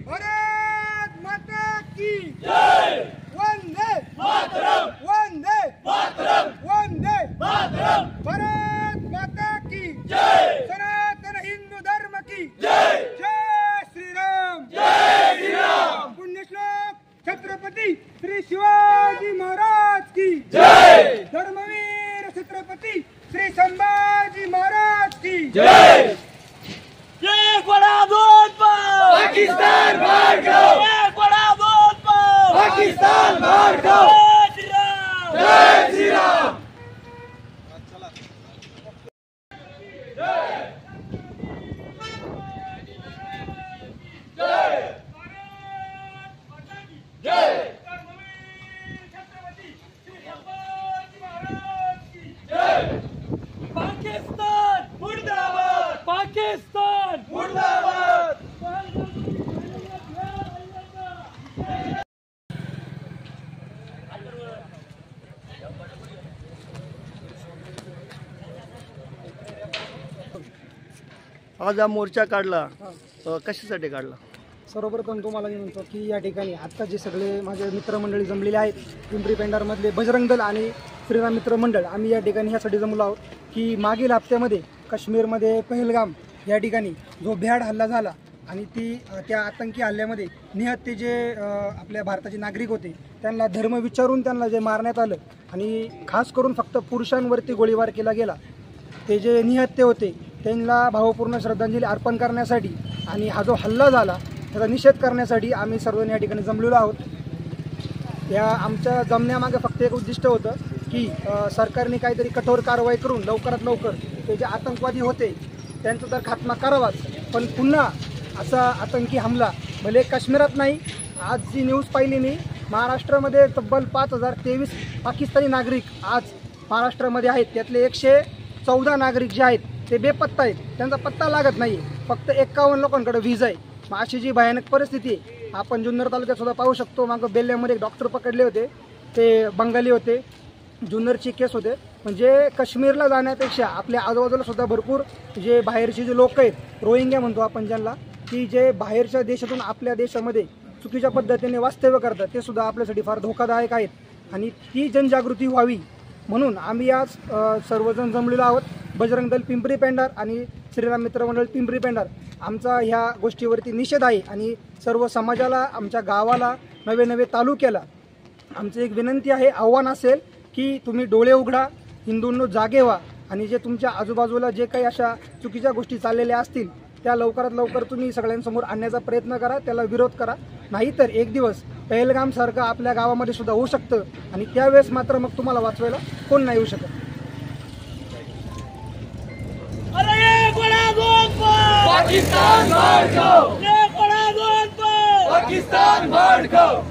भारत माता की जय। वंदे मातरम, वंदे मातरम, वंदे मातरम। भारत माता की जय। सनातन हिंदू धर्म की जय। जय श्री राम, जय श्री राम। पुण्यश्लोक छत्रपति श्री शिवाजी महाराज की जय। धर्मवीर छत्रपति श्री संभाजी महाराज की जय। एक बड़ा दूध पाकिस्तान मार खाओ, एक बड़ा दूध पाकिस्तान मार खाओ। जय श्री राम, जय श्री राम। पाकिस्तान मुर्दाबाद, पाकिस्तान मुर्दाबाद। आज हा मोर्चा काढला, कशासाठी काढला? सर्वप्रथम तुम्हाला मी म्हणतो की या ठिकाणी आत्ता जे सगळे माझे मित्रमंडळी जमलेले आहेत, पिंपरी पेंढारमधले बजरंग दल आणि श्रीराम मित्र मंडळ, आम्ही या ठिकाणी ह्यासाठी जमलो आहोत की मागील हप्त्यामध्ये काश्मीरमध्ये पहलगाम या ठिकाणी जो भ्याड हल्ला झाला आणि त्या आतंकी हल्ल्यामध्ये निहत्ते जे आपल्या भारताचे नागरिक होते त्यांना धर्म विचारून त्यांना जे मारण्यात आलं आणि खास करून फक्त पुरुषांवरती गोळीबार केला गेला, ते जे निहत्ते होते त्यांना भावपूर्ण श्रद्धांजली अर्पण करण्यासाठी आणि हा जो हल्ला झाला त्याचा निषेध करण्यासाठी आम्ही सर्वजण या ठिकाणी जमलेलो आहोत। या आमच्या जमण्यामागे फक्त एक उद्दिष्ट होतं की सरकारने काहीतरी कठोर कारवाई करून लवकरात लवकर ते जे आतंकवादी होते त्यांचा तर खात्मा करावाच, पण पुन्हा असा आतंकी हमला भले काश्मीरात नाही, आज जी न्यूज पाहिली मी महाराष्ट्रामध्ये तब्बल 5023 पाकिस्तानी नागरिक आज महाराष्ट्रामध्ये आहेत, त्यातले 114 नागरिक जे आहेत ते बेपत्ता आहेत, त्यांचा पत्ता लागत नाही, फक्त 51 लोकांकडे व्हिसा आहे। मग अशी जी भयानक परिस्थिती आहे आपण जुन्नर तालुक्यात सुद्धा पाहू शकतो। मागं बेल्ल्यामध्ये एक डॉक्टर पकडले होते, ते बंगाली होते, जुन्नरची केस होते। म्हणजे काश्मीरला जाण्यापेक्षा आपल्या आजूबाजूला सुद्धा भरपूर जे बाहेरचे जे लोक आहेत, रोहिंग्या म्हणतो आपण ज्यांना, की जे बाहेरच्या देशातून आपल्या देशामध्ये चुकीच्या पद्धतीने वास्तव्य करतात, ते सुद्धा आपल्यासाठी फार धोकादायक आहेत आणि ती जनजागृती व्हावी म्हणून आम्ही आज सर्वजण जमलेलो आहोत। बजरंग दल पिंपरी पेंढार आणि श्रीराम मित्र मंडळ पिंपरी पेंढार आमचा ह्या गोष्टीवरती निषेध आहे आणि सर्व समाजाला, आमच्या गावाला, नवे नवे तालुक्याला आमची एक विनंती आहे, आव्हान असेल की तुम्ही डोळे उघडा, हिंदूंनो जागे व्हा आणि जे तुमच्या आजूबाजूला जे काही अशा चुकीच्या गोष्टी चाललेल्या असतील त्या लवकरात लवकर तुम्ही सगळ्यांसमोर आणण्याचा प्रयत्न करा, त्याला विरोध करा। नाहीतर एक दिवस पहलगामसारखं आपल्या गावामध्ये सुद्धा होऊ शकतं आणि त्यावेळेस मात्र मग तुम्हाला वाचवायला कोण नाही येऊ शकत। पाकिस्तान मार खाओ, एक बड़ा दूध पाकिस्तान मार खाओ।